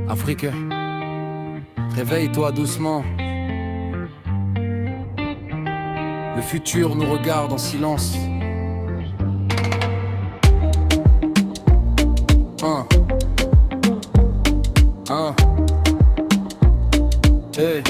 Afrique, réveille-toi doucement. Le futur nous regarde en silence. Hey.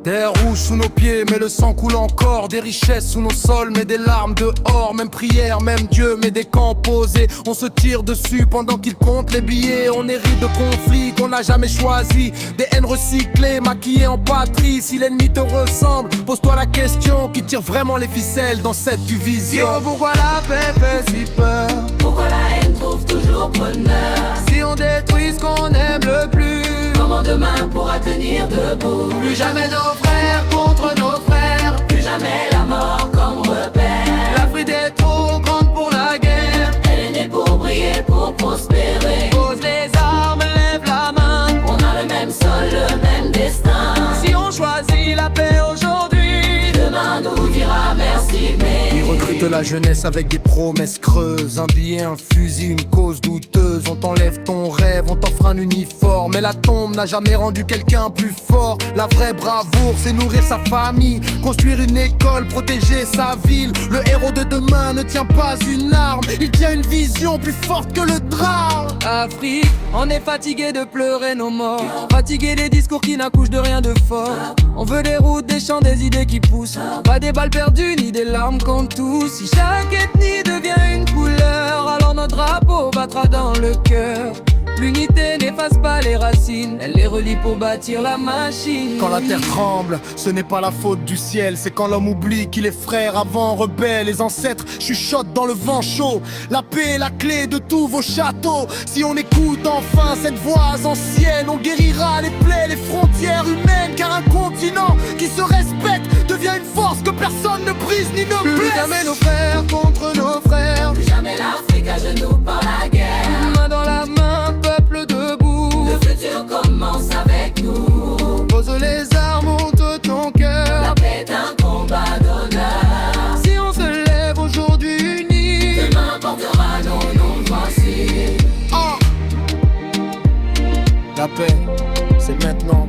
Terre rouge sous nos pieds, mais le sang coule encore. Des richesses sous nos sols, mais des larmes dehors. Même prière, même Dieu, mais des camps posés. On se tire dessus pendant qu'ils comptent les billets. On hérite de conflits qu'on n'a jamais choisis. Des haines recyclées, maquillées en patrie. Si l'ennemi te ressemble, pose-toi la question: qui tire vraiment les ficelles dans cette division? Pourquoi la paix fait si peur? Pourquoi la haine trouve toujours bonheur? Si on détruit ce qu'on aime le plus, comment demain pourra tenir debout? plus jamais nos frères contre nos frères, Plus jamais la mort comme repère. l'Afrique est trop grande pour la guerre. Elle est née pour briller, pour prospérer. Pose les armes, lève la main. On a le même sol, le même destin. Si on choisit la paix aujourd'hui, Demain nous dira merci, mais Ils recrutent la jeunesse avec des promesses creuses. Un billet, un fusil, une cause douteuse. On t'enlève ton rêve, on t'offre un uniforme. Mais la tombe n'a jamais rendu quelqu'un plus fort. La vraie bravoure, c'est nourrir sa famille, construire une école, protéger sa ville. Le héros de demain ne tient pas une arme, il tient une vision plus forte que le drame. Afrique, on est fatigué de pleurer nos morts, fatigué des discours qui n'accouchent de rien de fort. On veut des routes, des champs, des idées qui poussent, pas des balles perdues ni des larmes qu'on tousse. Si chaque ethnie devient une couleur, alors notre drapeau battra dans le cœur. L'unité n'efface pas les racines, elle les relie pour bâtir la machine. Quand la terre tremble, ce n'est pas la faute du ciel. C'est quand l'homme oublie qu'il est frère avant rebelle. Les ancêtres chuchotent dans le vent chaud. La paix est la clé de tous vos châteaux. Si on écoute enfin cette voix ancienne, on guérira les plaies, les frontières humaines. Car un continent qui se respecte devient une force que personne ne brise ni ne Plus blesse. jamais nos frères contre nos frères, plus jamais l'Afrique à genoux par la guerre. main dans la main, peuple debout. Le futur commence avec nous. Pose les armes, monte ton La cœur. paix est un combat d'honneur. Si on se lève aujourd'hui unis, Demain portera nos noms, voici. La paix, c'est maintenant.